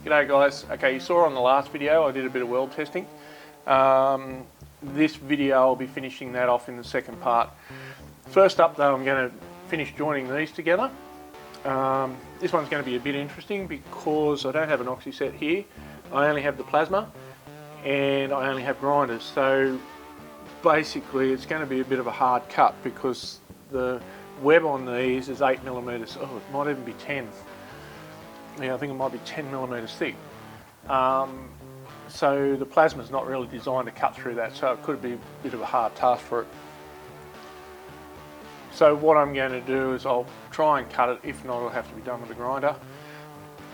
G'day guys. Okay, you saw on the last video I did a bit of weld testing. This video I'll be finishing that off in the second part. First up though, I'm going to finish joining these together. This one's going to be a bit interesting because I don't have an oxy set here. I only have the plasma and I only have grinders. So basically it's going to be a bit of a hard cut because the web on these is 8mm. Oh, it might even be 10. Yeah, I think it might be 10mm thick. So the plasma's not really designed to cut through that, so it could be a bit of a hard task for it. So what I'm going to do is I'll try and cut it. If not, it'll have to be done with a grinder.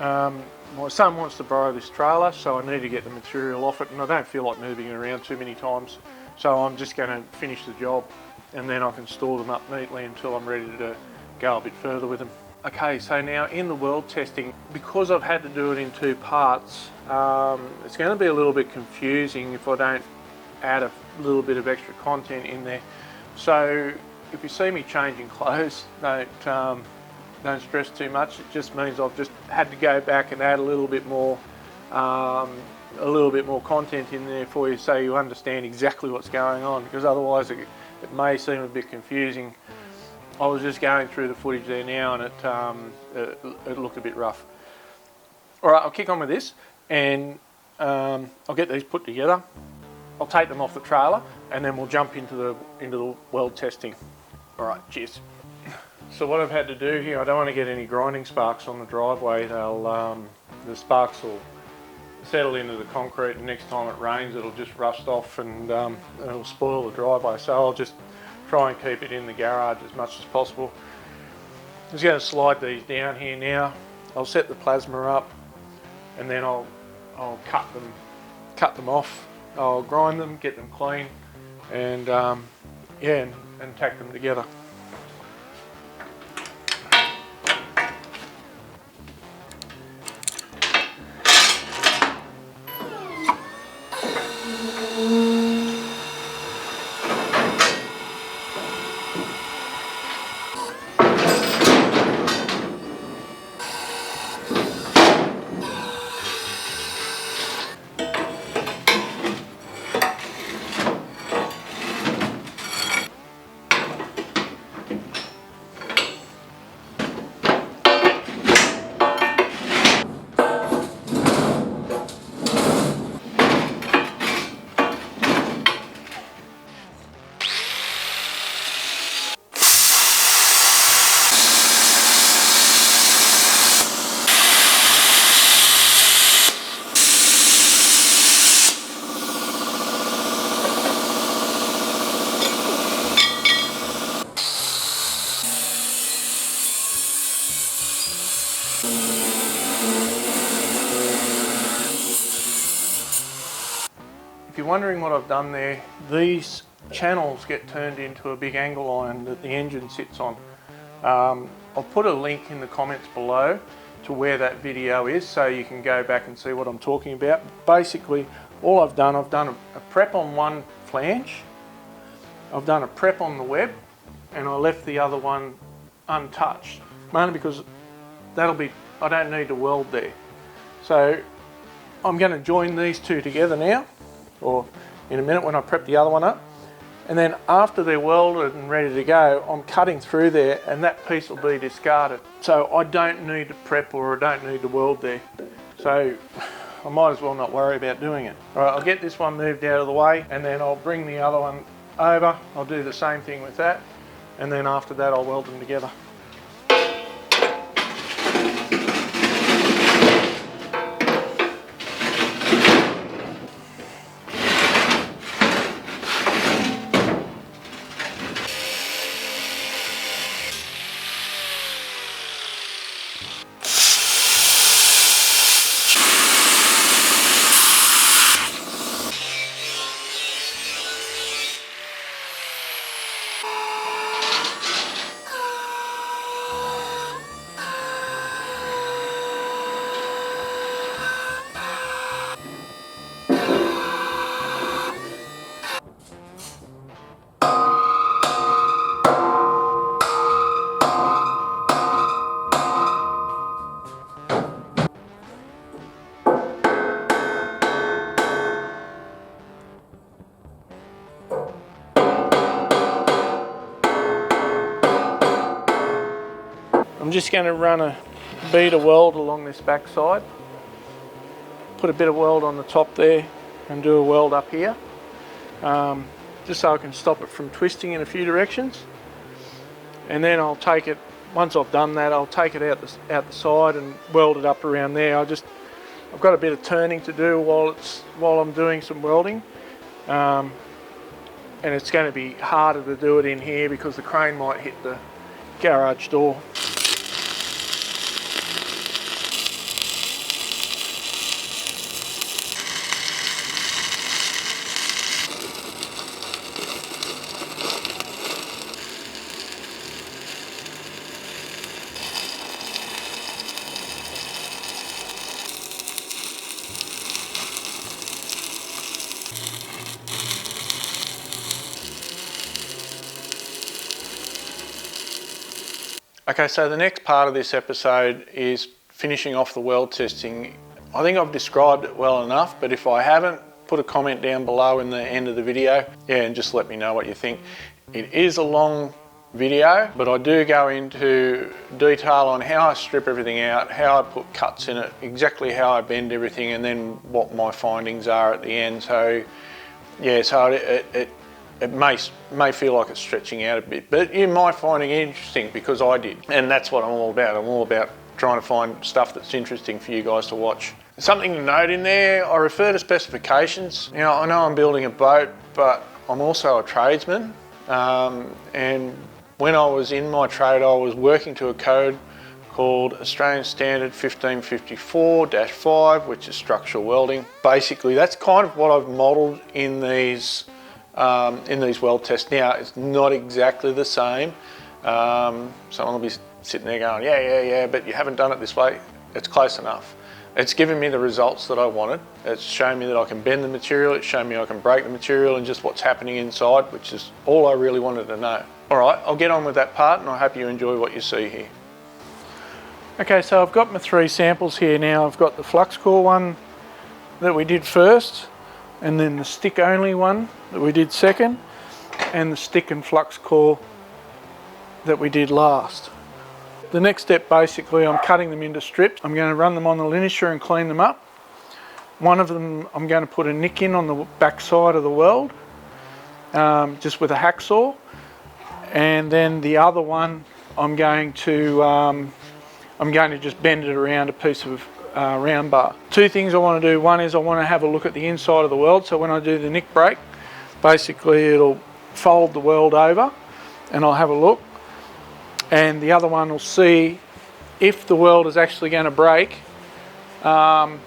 My son wants to borrow this trailer, so I need to get the material off it, and I don't feel like moving it around too many times. So I'm just going to finish the job and then I can store them up neatly until I'm ready to go a bit further with them. Okay, so now in the weld testing, because I've had to do it in two parts, it's going to be a little bit confusing if I don't add a little bit of extra content in there. So if you see me changing clothes, don't stress too much. It just means I've just had to go back and add a little bit more content in there for you, so you understand exactly what's going on, because otherwise it may seem a bit confusing. I was just going through the footage there now and it looked a bit rough. Alright, I'll kick on with this and I'll get these put together. I'll take them off the trailer and then we'll jump into the weld testing. Alright, cheers. So what I've had to do here, I don't want to get any grinding sparks on the driveway. The sparks will settle into the concrete and next time it rains it'll just rust off and it'll spoil the driveway. So I'll just try and keep it in the garage as much as possible. I'm just going to slide these down here now. I'll set the plasma up and then I'll cut them off. I'll grind them, get them clean, and yeah, and tack them together. If you're wondering what I've done there, these channels get turned into a big angle iron that the engine sits on. I'll put a link in the comments below to where that video is so you can go back and see what I'm talking about. Basically, all I've done a prep on one flange, I've done a prep on the web, and I left the other one untouched, mainly because I don't need to weld there. So I'm going to join these two together now, or in a minute when I prep the other one up, and then after they're welded and ready to go, I'm cutting through there and that piece will be discarded. So I don't need to prep or I don't need to weld there. So I might as well not worry about doing it. Alright, I'll get this one moved out of the way and then I'll bring the other one over. I'll do the same thing with that, and then after that I'll weld them together. just going to run a bead of weld along this back side, put a bit of weld on the top there and do a weld up here, just so I can stop it from twisting in a few directions. And then I'll take it, once I've done that, I'll take it out the side and weld it up around there. I've got a bit of turning to do while I'm doing some welding, and it's going to be harder to do it in here because the crane might hit the garage door. Okay, so the next part of this episode is finishing off the weld testing. I think I've described it well enough, but if I haven't, put a comment down below in the end of the video, and just let me know what you think. It is a long video, but I do go into detail on how I strip everything out, how I put cuts in it, exactly how I bend everything, and then what my findings are at the end. So yeah, so it may feel like it's stretching out a bit, but you might find it interesting because I did. And that's what I'm all about. I'm all about trying to find stuff that's interesting for you guys to watch. Something to note in there, I refer to specifications. You know, I know I'm building a boat, but I'm also a tradesman. And when I was in my trade, I was working to a code called Australian Standard 1554-5, which is structural welding. Basically, that's kind of what I've modelled in these weld tests. Now, it's not exactly the same. Someone will be sitting there going, yeah, but you haven't done it this way. It's close enough. It's given me the results that I wanted. It's shown me that I can bend the material. It's shown me I can break the material and just what's happening inside, which is all I really wanted to know. All right, I'll get on with that part, and I hope you enjoy what you see here. Okay, so I've got my 3 samples here now. I've got the flux core one that we did first, and then the stick only one that we did second, and the stick and flux core that we did last. The next step, basically, I'm cutting them into strips. I'm going to run them on the linisher and clean them up. One of them I'm going to put a nick in on the back side of the weld, just with a hacksaw, and then the other one I'm going to just bend it around a piece of round bar. 2 things I want to do. One is I want to have a look at the inside of the weld, so when I do the nick break, basically it'll fold the weld over and I'll have a look, and the other one will see if the weld is actually going to break while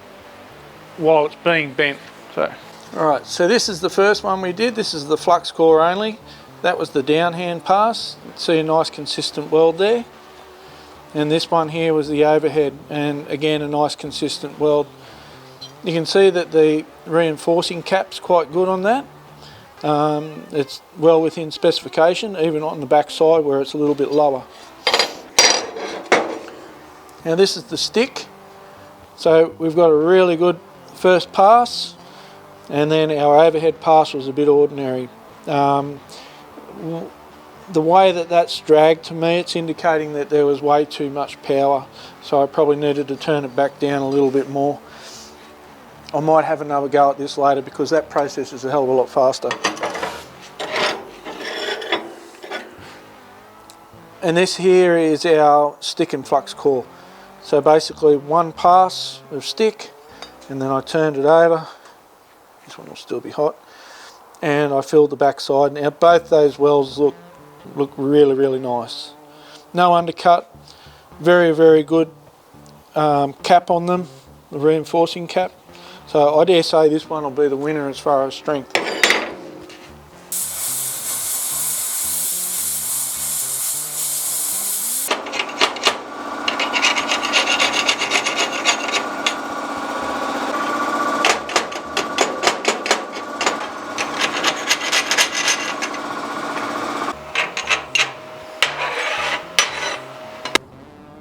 it's being bent. So, alright, so this is the first one we did. This is the flux core only. That was the downhand pass. See a nice consistent weld there. And this one here was the overhead, and again a nice consistent weld. You can see that the reinforcing cap's quite good on that. It's well within specification, even on the back side where it's a little bit lower. Now this is the stick. So we've got a really good first pass, and then our overhead pass was a bit ordinary. The way that that's dragged to me, it's indicating that there was way too much power, so I probably needed to turn it back down a little bit more. I might have another go at this later because that process is a hell of a lot faster. And this here is our stick and flux core. So basically one pass of stick, and then I turned it over. This one will still be hot. And I filled the back side. Now both those welds look really nice. No undercut, very good cap on them, the reinforcing cap. So I dare say this one will be the winner as far as strength.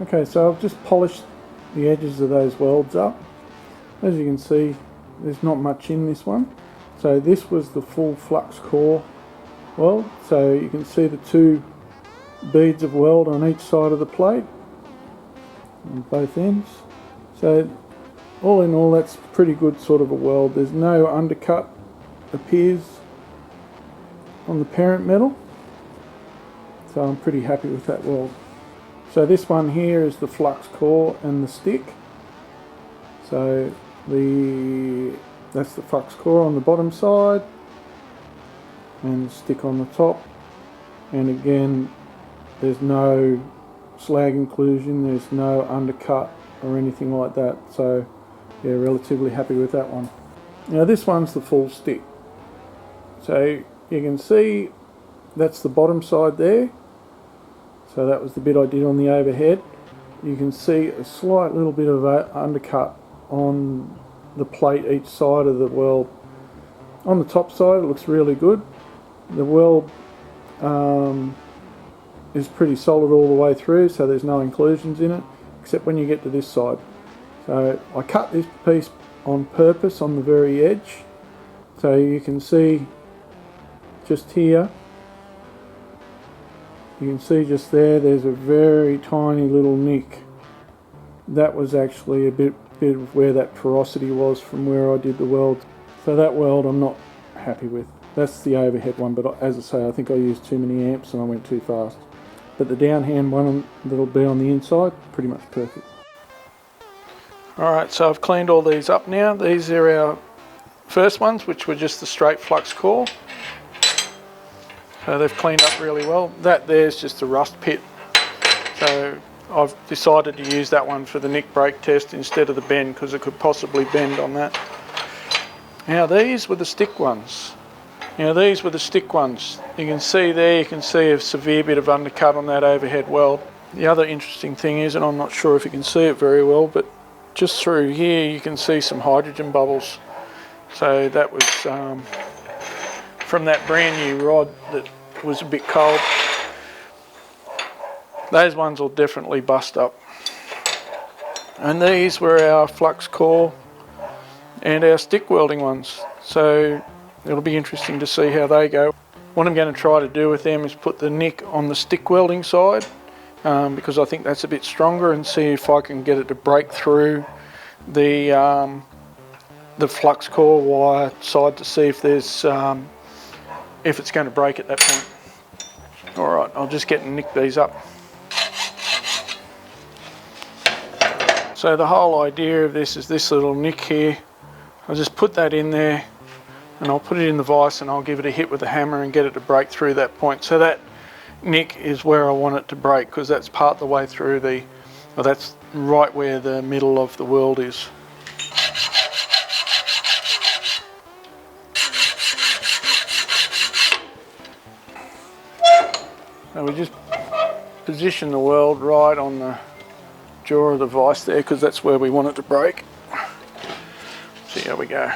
Okay, so I've just polished the edges of those welds up. As you can see, there's not much in this one. So this was the full flux core weld. So you can see the 2 beads of weld on each side of the plate. on both ends. So all in all, that's pretty good sort of a weld. There's no undercut appears on the parent metal, so I'm pretty happy with that weld. So this one here is the flux core and the stick. So that's the flux core on the bottom side and the stick on the top. And again, there's no slag inclusion, there's no undercut or anything like that. So yeah, relatively happy with that one. Now this one's the full stick. So you can see that's the bottom side there. So that was the bit I did on the overhead. You can see a slight little bit of a undercut on the plate each side of the weld. On the top side it looks really good. The weld is pretty solid all the way through, so there's no inclusions in it, except when you get to this side. So I cut this piece on purpose on the very edge, so you can see just here, you can see just there's a very tiny little nick. That was actually a bit of where that porosity was from where I did the weld. So that weld I'm not happy with. That's the overhead one, but as I say, I think I used too many amps and I went too fast. But the downhand one that'll be on the inside, pretty much perfect. Alright, so I've cleaned all these up now. These are our first ones, which were just the straight flux core. So they've cleaned up really well. That there's just a rust pit. So I've decided to use that one for the nick brake test instead of the bend, because it could possibly bend on that. Now these were the stick ones. You can see there, you can see a severe bit of undercut on that overhead weld. The other interesting thing is, and I'm not sure if you can see it very well, but just through here you can see some hydrogen bubbles. So that was from that brand new rod that was a bit cold. Those ones will definitely bust up. And these were our flux core and our stick welding ones. So it'll be interesting to see how they go. What I'm going to try to do with them is put the nick on the stick welding side, because I think that's a bit stronger, and see if I can get it to break through the flux core wire side to see if there's if it's going to break at that point. Alright, I'll just get and nick these up. So the whole idea of this is this little nick here. I'll just put that in there, and I'll put it in the vise, and I'll give it a hit with a hammer and get it to break through that point. So that nick is where I want it to break, because that's part the way through that's right where the middle of the weld is. So we just position the weld right on the jaw of the vise there, because that's where we want it to break. See how we go.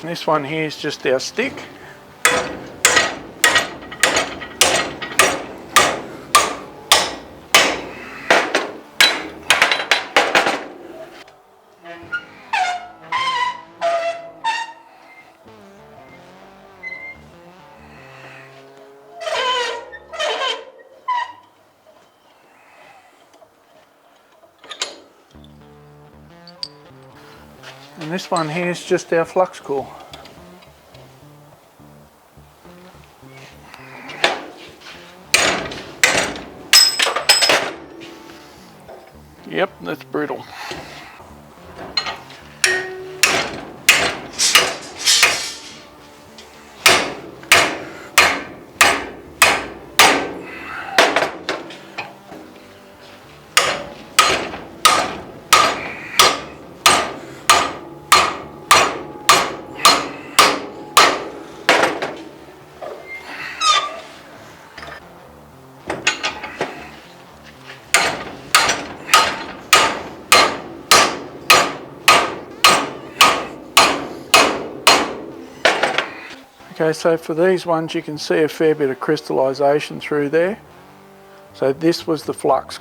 And this one here is just our stick. And this one here is just our flux core. Yep, that's brutal. Okay, so for these ones you can see a fair bit of crystallization through there. So this was the flux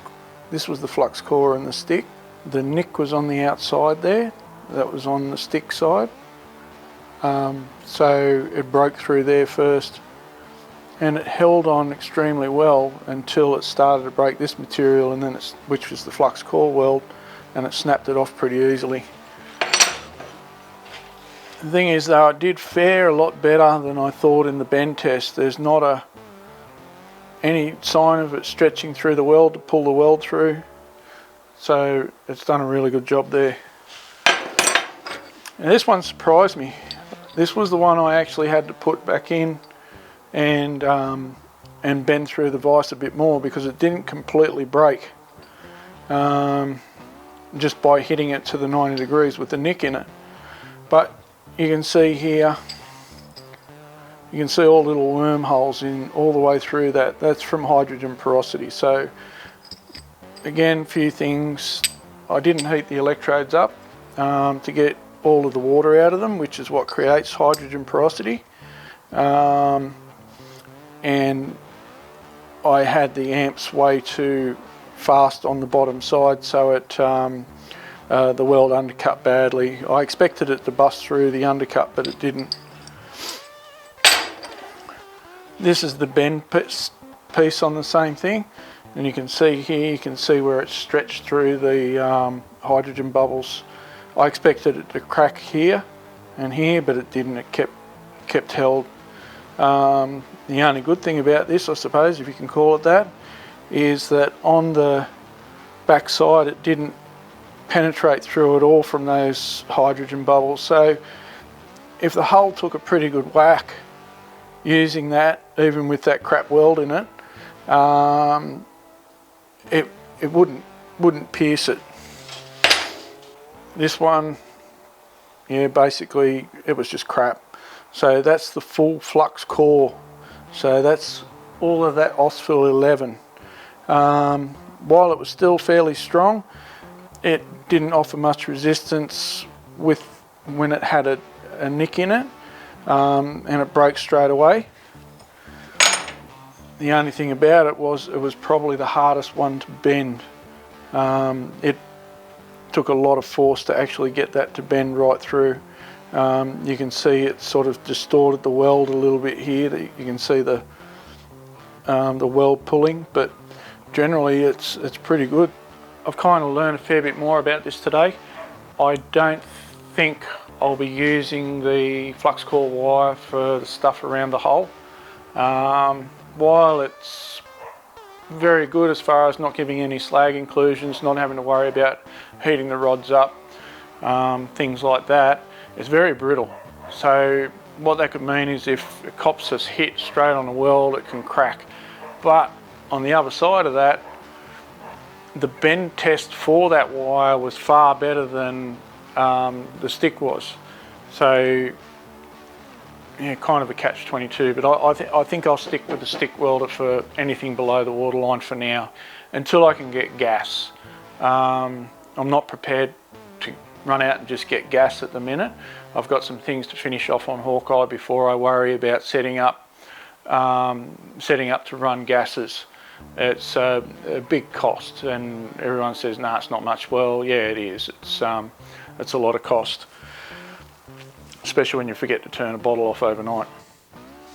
core and the stick. The nick was on the outside there, that was on the stick side. So it broke through there first, and it held on extremely well until it started to break this material, and then which was the flux core weld, and it snapped it off pretty easily. The thing is though, it did fare a lot better than I thought in the bend test. There's not any sign of it stretching through the weld to pull the weld through, so it's done a really good job there. And this one surprised me. This was the one I actually had to put back in and bend through the vise a bit more, because it didn't completely break just by hitting it to the 90 degrees with the nick in it. But you can see here, you can see all little wormholes in all the way through that. That's from hydrogen porosity. So again, a few things. I didn't heat the electrodes up to get all of the water out of them, which is what creates hydrogen porosity. And I had the amps way too fast on the bottom side, so it the weld undercut badly. I expected it to bust through the undercut, but it didn't. This is the bend piece on the same thing, and you can see here, you can see where it's stretched through the hydrogen bubbles. I expected it to crack here and here, but it didn't. It kept held. The only good thing about this, I suppose, if you can call it that, is that on the back side it didn't penetrate through at all from those hydrogen bubbles. So if the hull took a pretty good whack using that, even with that crap weld in it, it wouldn't pierce it. This one, yeah, basically it was just crap. So that's the full flux core. So that's all of that OSFIL 11. While it was still fairly strong, it didn't offer much resistance when it had a nick in it, and it broke straight away. The only thing about it was probably the hardest one to bend. It took a lot of force to actually get that to bend right through. You can see it sort of distorted the weld a little bit here. You can see the weld pulling, but generally it's pretty good. I've kind of learned a fair bit more about this today. I don't think I'll be using the flux core wire for the stuff around the hull. While it's very good as far as not giving any slag inclusions, not having to worry about heating the rods up, things like that, it's very brittle. So what that could mean is if a copsis hit straight on a weld, it can crack. But on the other side of that, the bend test for that wire was far better than the stick was. So yeah, kind of a catch-22, but I think I'll stick with the stick welder for anything below the waterline for now, until I can get gas. I'm not prepared to run out and just get gas at the minute. I've got some things to finish off on Hawkeye before I worry about setting up to run gases. It's a big cost, and everyone says, "No, it's not much." Well, yeah, it is. It's a lot of cost, especially when you forget to turn a bottle off overnight.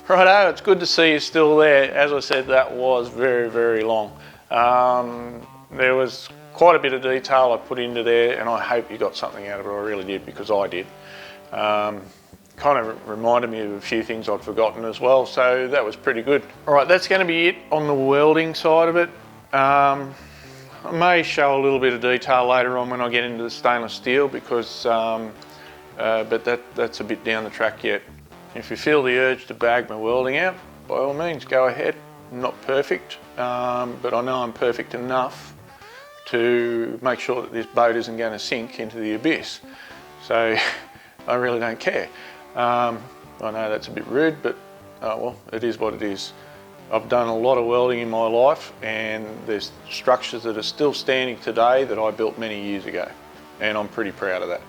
Righto, it's good to see you still there. As I said, that was very, very long. There was quite a bit of detail I put into there, and I hope you got something out of it. I really did, because I did. Kind of reminded me of a few things I'd forgotten as well, so that was pretty good. All right, that's going to be it on the welding side of it. I may show a little bit of detail later on when I get into the stainless steel, because but that's a bit down the track yet. If you feel the urge to bag my welding out, by all means, go ahead. I'm not perfect, but I know I'm perfect enough to make sure that this boat isn't going to sink into the abyss. So I really don't care. I know that's a bit rude, but well, it is what it is. I've done a lot of welding in my life, and there's structures that are still standing today that I built many years ago, and I'm pretty proud of that.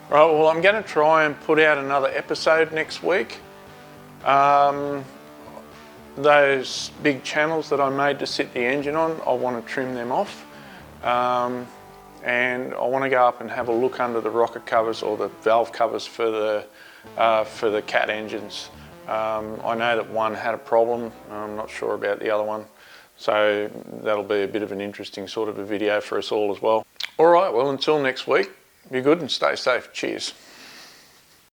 Right, well, I'm going to try and put out another episode next week. Those big channels that I made to sit the engine on, I want to trim them off. And I want to go up and have a look under the rocket covers or the valve covers for the cat engines. I know that one had a problem. I'm not sure about the other one. So that'll be a bit of an interesting sort of a video for us all as well. All right, well, until next week, be good and stay safe. Cheers.